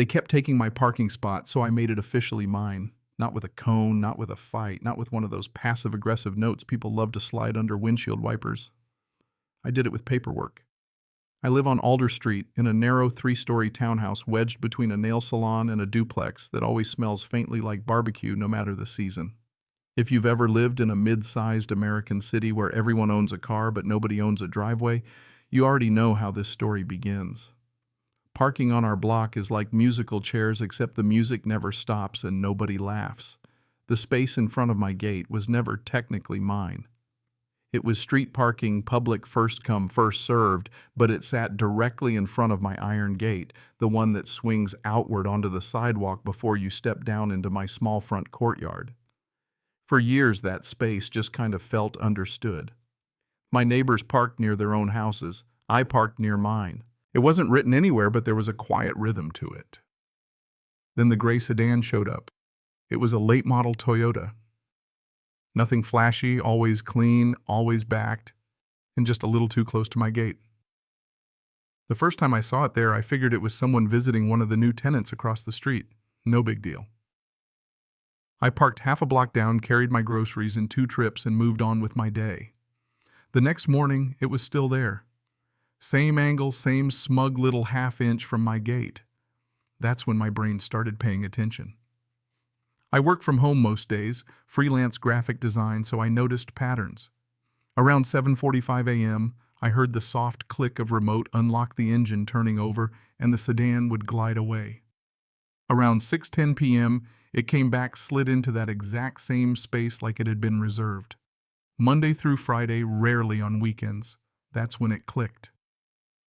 They kept taking my parking spot, so I made it officially mine. Not with a cone, not with a fight, not with one of those passive-aggressive notes people love to slide under windshield wipers. I did it with paperwork. I live on Alder Street in a narrow 3-story townhouse wedged between a nail salon and a duplex that always smells faintly like barbecue no matter the season. If you've ever lived in a mid-sized American city where everyone owns a car but nobody owns a driveway, you already know how this story begins. Parking on our block is like musical chairs, except the music never stops and nobody laughs. The space in front of my gate was never technically mine. It was street parking, public first come, first served, but it sat directly in front of my iron gate, the one that swings outward onto the sidewalk before you step down into my small front courtyard. For years, that space just kind of felt understood. My neighbors parked near their own houses. I parked near mine. It wasn't written anywhere, but there was a quiet rhythm to it. Then the gray sedan showed up. It was a late-model Toyota. Nothing flashy, always clean, always backed, and just a little too close to my gate. The first time I saw it there, I figured it was someone visiting one of the new tenants across the street. No big deal. I parked half a block down, carried my groceries in 2 trips, and moved on with my day. The next morning, it was still there. Same angle, same smug little half-inch from my gate. That's when my brain started paying attention. I work from home most days, freelance graphic design, so I noticed patterns. Around 7:45 a.m., I heard the soft click of remote unlock the engine turning over, and the sedan would glide away. Around 6:10 p.m., it came back, slid into that exact same space like it had been reserved. Monday through Friday, rarely on weekends. That's when it clicked.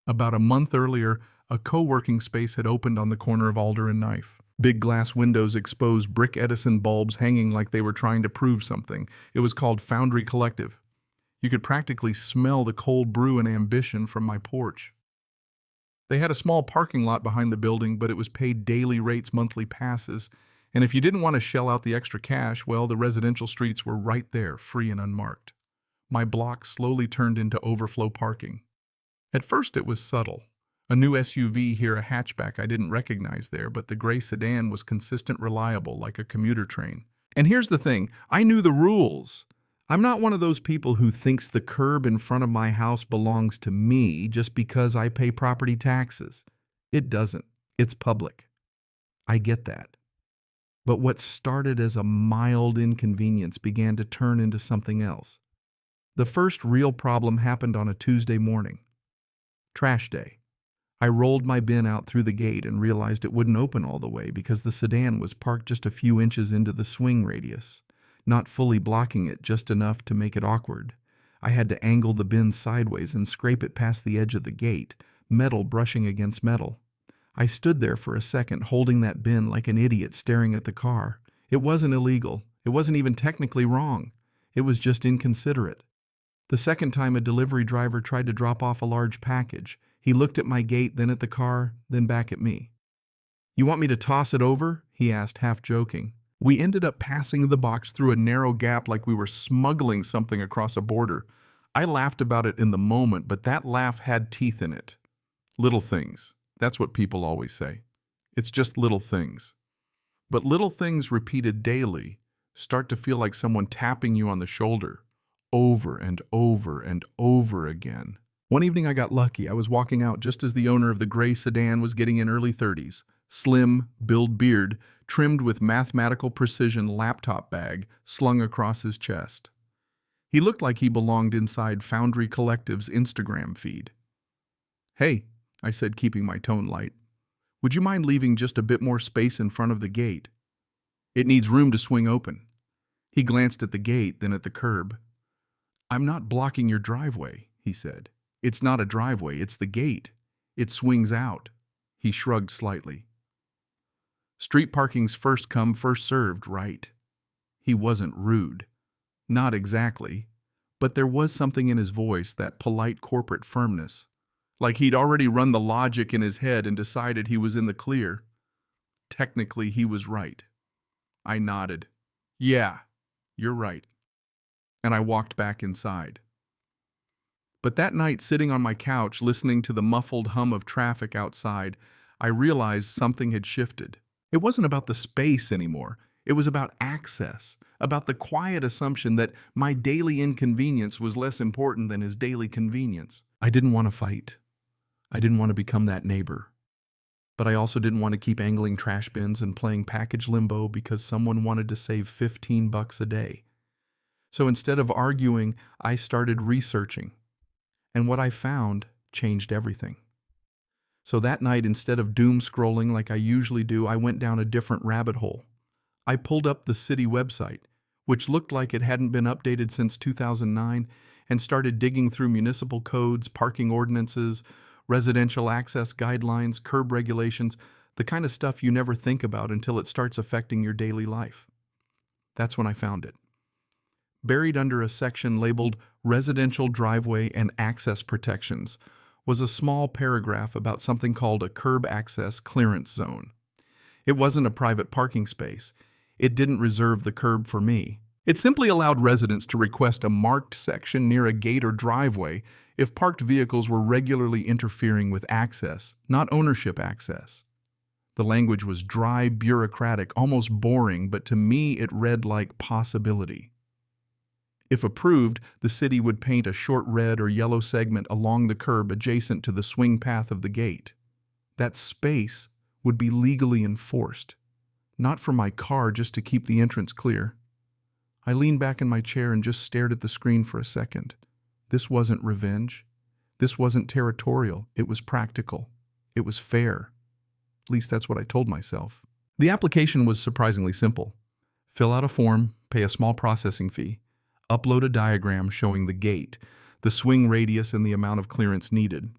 About a month earlier, a co-working space had opened on the corner of Alder and Knife. Big glass windows exposed brick Edison bulbs hanging like they were trying to prove something. It was called Foundry Collective. You could practically smell the cold brew and ambition from my porch. They had a small parking lot behind the building, but it was paid daily rates, monthly passes, and if you didn't want to shell out the extra cash, well, the residential streets were right there, free and unmarked. My block slowly turned into overflow parking. At first it was subtle. A new SUV here, a hatchback I didn't recognize there, but the gray sedan was consistent, reliable, like a commuter train. And here's the thing, I knew the rules. I'm not one of those people who thinks the curb in front of my house belongs to me just because I pay property taxes. It doesn't. It's public. I get that. But what started as a mild inconvenience began to turn into something else. The first real problem happened on a Tuesday morning. Trash day. I rolled my bin out through the gate and realized it wouldn't open all the way because the sedan was parked just a few inches into the swing radius, not fully blocking it, just enough to make it awkward. I had to angle the bin sideways and scrape it past the edge of the gate, metal brushing against metal. I stood there for a second, holding that bin like an idiot staring at the car. It wasn't illegal. It wasn't even technically wrong. It was just inconsiderate. The second time a delivery driver tried to drop off a large package, he looked at my gate, then at the car, then back at me. "You want me to toss it over?" he asked, half joking. We ended up passing the box through a narrow gap like we were smuggling something across a border. I laughed about it in the moment, but that laugh had teeth in it. Little things. That's what people always say. It's just little things. But little things repeated daily start to feel like someone tapping you on the shoulder, over and over and over again. One evening I got lucky. I was walking out just as the owner of the gray sedan was getting in early 30s. Slim, build beard, trimmed with mathematical precision laptop bag slung across his chest. He looked like he belonged inside Foundry Collective's Instagram feed. "Hey," I said, keeping my tone light, "would you mind leaving just a bit more space in front of the gate? It needs room to swing open." He glanced at the gate, then at the curb. "I'm not blocking your driveway," he said. "It's not a driveway, it's the gate. It swings out." He shrugged slightly. "Street parking's first come, first served, right?" He wasn't rude. Not exactly. But there was something in his voice, that polite corporate firmness. Like he'd already run the logic in his head and decided he was in the clear. Technically, he was right. I nodded. "Yeah, you're right." And I walked back inside. But that night, sitting on my couch, listening to the muffled hum of traffic outside, I realized something had shifted. It wasn't about the space anymore. It was about access, about the quiet assumption that my daily inconvenience was less important than his daily convenience. I didn't want to fight. I didn't want to become that neighbor. But I also didn't want to keep angling trash bins and playing package limbo because someone wanted to save $15 a day. So instead of arguing, I started researching. And what I found changed everything. So that night, instead of doom scrolling like I usually do, I went down a different rabbit hole. I pulled up the city website, which looked like it hadn't been updated since 2009, and started digging through municipal codes, parking ordinances, residential access guidelines, curb regulations, the kind of stuff you never think about until it starts affecting your daily life. That's when I found it. Buried under a section labeled Residential Driveway and Access Protections was a small paragraph about something called a curb access clearance zone. It wasn't a private parking space. It didn't reserve the curb for me. It simply allowed residents to request a marked section near a gate or driveway if parked vehicles were regularly interfering with access, not ownership access. The language was dry, bureaucratic, almost boring, but to me it read like possibility. If approved, the city would paint a short red or yellow segment along the curb adjacent to the swing path of the gate. That space would be legally enforced, not for my car, just to keep the entrance clear. I leaned back in my chair and just stared at the screen for a second. This wasn't revenge. This wasn't territorial. It was practical. It was fair. At least that's what I told myself. The application was surprisingly simple. Fill out a form, pay a small processing fee, upload a diagram showing the gate, the swing radius, and the amount of clearance needed.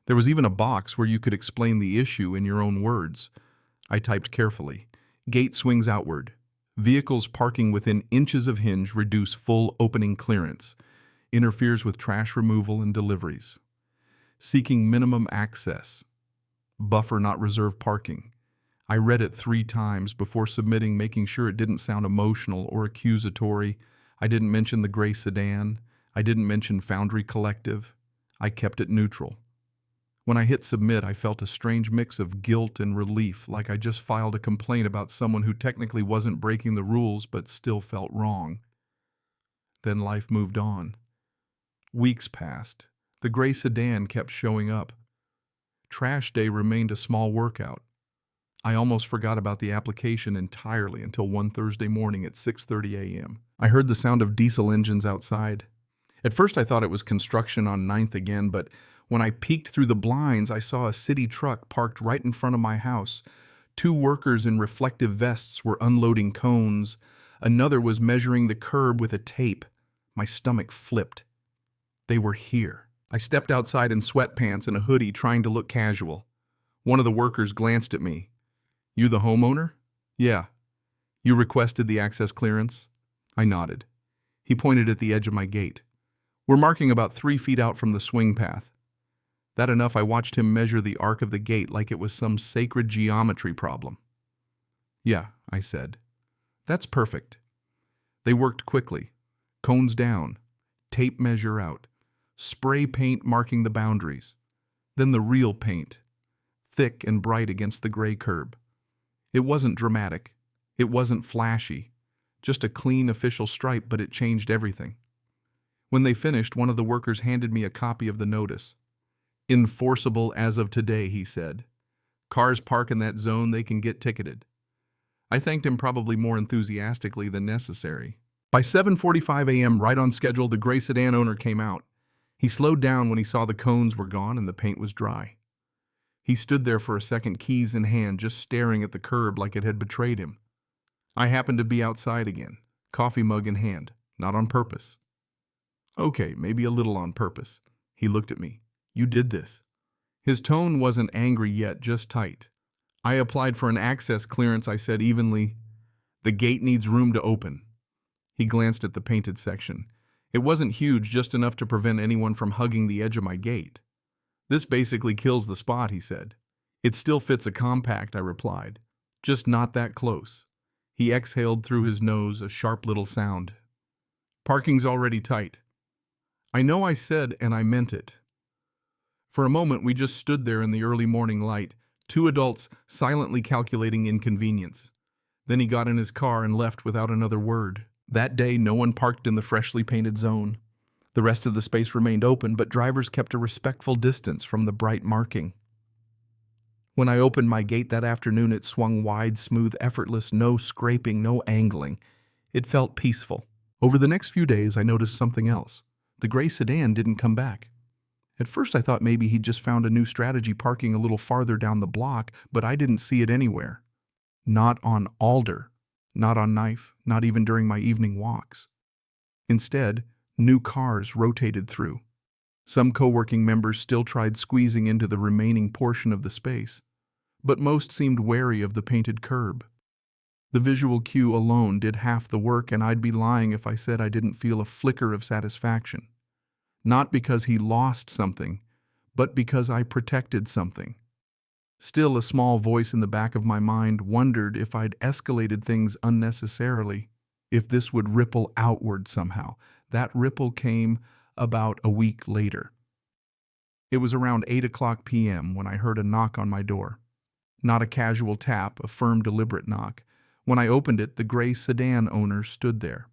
There was even a box where you could explain the issue in your own words. I typed carefully. Gate swings outward. Vehicles parking within inches of hinge reduce full opening clearance. Interferes with trash removal and deliveries. Seeking minimum access. Buffer not reserved parking. I read it 3 times before submitting, making sure it didn't sound emotional or accusatory. I didn't mention the gray sedan. I didn't mention Foundry Collective. I kept it neutral. When I hit submit, I felt a strange mix of guilt and relief, like I just filed a complaint about someone who technically wasn't breaking the rules but still felt wrong. Then life moved on. Weeks passed. The gray sedan kept showing up. Trash day remained a small workout. I almost forgot about the application entirely until one Thursday morning at 6:30 a.m. I heard the sound of diesel engines outside. At first I thought it was construction on 9th again, but when I peeked through the blinds, I saw a city truck parked right in front of my house. 2 workers in reflective vests were unloading cones. Another was measuring the curb with a tape. My stomach flipped. They were here. I stepped outside in sweatpants and a hoodie, trying to look casual. One of the workers glanced at me. "You the homeowner?" "Yeah." "You requested the access clearance?" I nodded. He pointed at the edge of my gate. "We're marking about 3 feet out from the swing path." That enough, I watched him measure the arc of the gate like it was some sacred geometry problem. "Yeah," I said. "That's perfect." They worked quickly. Cones down, tape measure out, spray paint marking the boundaries. Then the real paint, thick and bright against the gray curb. It wasn't dramatic. It wasn't flashy. Just a clean official stripe, but it changed everything. When they finished, one of the workers handed me a copy of the notice. "Enforceable as of today," he said. "Cars park in that zone, they can get ticketed." I thanked him probably more enthusiastically than necessary. By 7:45 a.m., right on schedule, the gray sedan owner came out. He slowed down when he saw the cones were gone and the paint was dry. He stood there for a second, keys in hand, just staring at the curb like it had betrayed him. I happened to be outside again, coffee mug in hand, not on purpose. Okay, maybe a little on purpose. He looked at me. "You did this." His tone wasn't angry yet, just tight. "I applied for an access clearance," I said evenly. "The gate needs room to open." He glanced at the painted section. It wasn't huge, just enough to prevent anyone from hugging the edge of my gate. "This basically kills the spot," he said. "It still fits a compact," I replied. "Just not that close." He exhaled through his nose, a sharp little sound. "Parking's already tight." I know I said, and I meant it. For a moment, we just stood there in the early morning light, Two adults silently calculating inconvenience. Then he got in his car and left without another word. That day, no one parked in the freshly painted zone. The rest of the space remained open, but drivers kept a respectful distance from the bright marking. When I opened my gate that afternoon, it swung wide, smooth, effortless, no scraping, no angling. It felt peaceful. Over the next few days, I noticed something else. The gray sedan didn't come back. At first, I thought maybe he'd just found a new strategy parking a little farther down the block, but I didn't see it anywhere. Not on Alder, not on Knife, not even during my evening walks. Instead, new cars rotated through. Some co-working members still tried squeezing into the remaining portion of the space, but most seemed wary of the painted curb. The visual cue alone did half the work, and I'd be lying if I said I didn't feel a flicker of satisfaction. Not because he lost something, but because I protected something. Still, a small voice in the back of my mind wondered if I'd escalated things unnecessarily, if this would ripple outward somehow. That ripple came about a week later. It was around 8:00 p.m. when I heard a knock on my door. Not a casual tap, a firm, deliberate knock. When I opened it, the gray sedan owner stood there.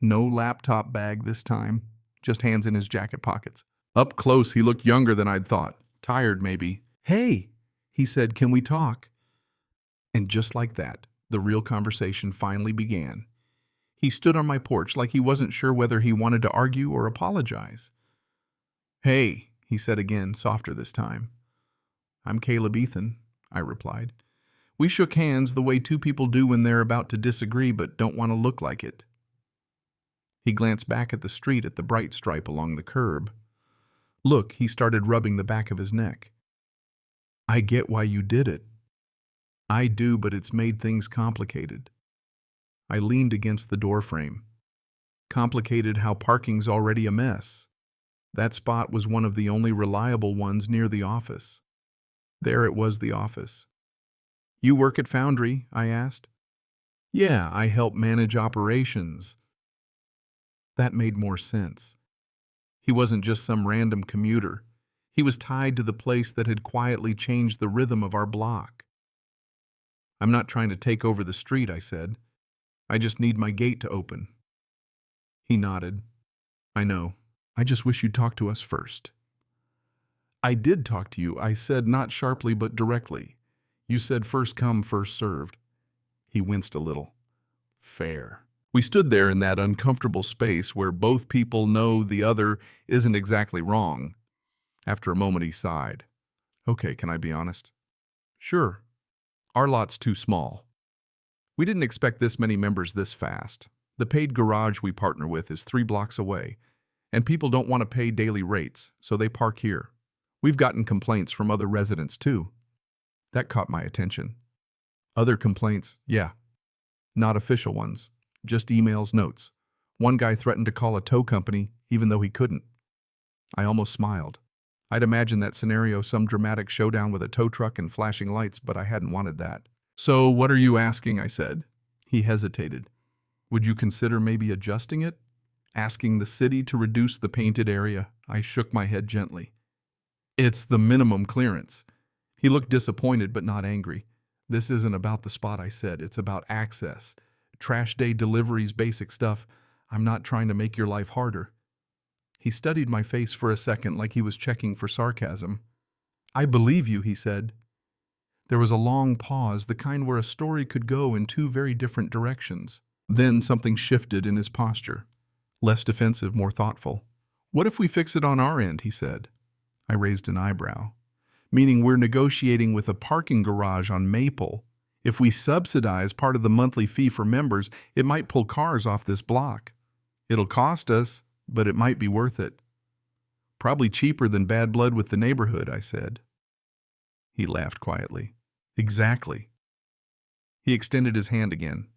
No laptop bag this time, just hands in his jacket pockets. Up close, he looked younger than I'd thought. Tired, maybe. "Hey," he said, "can we talk?" And just like that, the real conversation finally began. He stood on my porch like he wasn't sure whether he wanted to argue or apologize. "Hey," he said again, softer this time. "I'm Caleb Ethan," I replied. We shook hands the way two people do when they're about to disagree but don't want to look like it. He glanced back at the street, at the bright stripe along the curb. "Look," he started, rubbing the back of his neck. "I get why you did it." "I do, but it's made things complicated." I leaned against the doorframe. "Complicated how parking's already a mess." That spot was one of the only reliable ones near the office. There it was, the office. "You work at Foundry?" I asked. "Yeah, I help manage operations." That made more sense. He wasn't just some random commuter. He was tied to the place that had quietly changed the rhythm of our block. "I'm not trying to take over the street," I said. "I just need my gate to open." He nodded. "I know. I just wish you'd talk to us first." "I did talk to you," I said, not sharply but directly. "You said first come, first served." He winced a little. "Fair." We stood there in that uncomfortable space where both people know the other isn't exactly wrong. After a moment, he sighed. "Okay, can I be honest?" "Sure. Our lot's too small. We didn't expect this many members this fast. The paid garage we partner with is 3 blocks away, and people don't want to pay daily rates, so they park here. We've gotten complaints from other residents, too." That caught my attention. "Other complaints?" "Yeah. Not official ones. Just emails, notes. One guy threatened to call a tow company, even though he couldn't." I almost smiled. I'd imagined that scenario, some dramatic showdown with a tow truck and flashing lights, but I hadn't wanted that. "So what are you asking?" I said. He hesitated. "Would you consider maybe adjusting it? Asking the city to reduce the painted area?" I shook my head gently. "It's the minimum clearance." He looked disappointed but not angry. "This isn't about the spot," I said. "It's about access. Trash day deliveries, basic stuff. I'm not trying to make your life harder." He studied my face for a second like he was checking for sarcasm. "I believe you," he said. There was a long pause, the kind where a story could go in 2 very different directions. Then something shifted in his posture. Less defensive, more thoughtful. "What if we fix it on our end?" he said. I raised an eyebrow. "Meaning we're negotiating with a parking garage on Maple. If we subsidize part of the monthly fee for members, it might pull cars off this block. It'll cost us, but it might be worth it." "Probably cheaper than bad blood with the neighborhood," I said. He laughed quietly. "Exactly." He extended his hand again.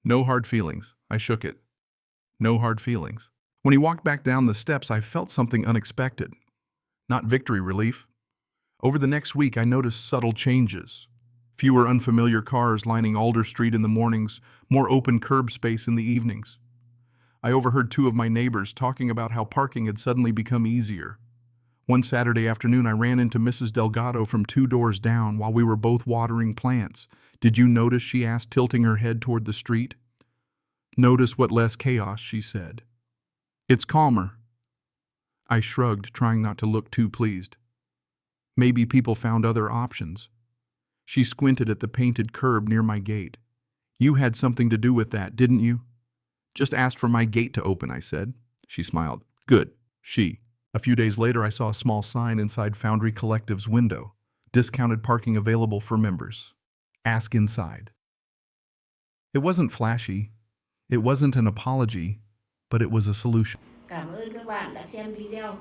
"No hard feelings." I shook it. "No hard feelings." When he walked back down the steps, I felt something unexpected. Not victory relief. Over the next week, I noticed subtle changes. Fewer unfamiliar cars lining Alder Street in the mornings, more open curb space in the evenings. I overheard 2 of my neighbors talking about how parking had suddenly become easier. One Saturday afternoon, I ran into Mrs. Delgado from 2 doors down while we were both watering plants. Did you notice, she asked, tilting her head toward the street. Notice what less chaos, she said. It's calmer. I shrugged, trying not to look too pleased. Maybe people found other options. She squinted at the painted curb near my gate. You had something to do with that, didn't you? Just asked for my gate to open, I said. She smiled. Good. A few days later, I saw a small sign inside Foundry Collective's window. Discounted parking available for members. Ask inside. It wasn't flashy. It wasn't an apology, but it was a solution. Cảm ơn các bạn đã xem video.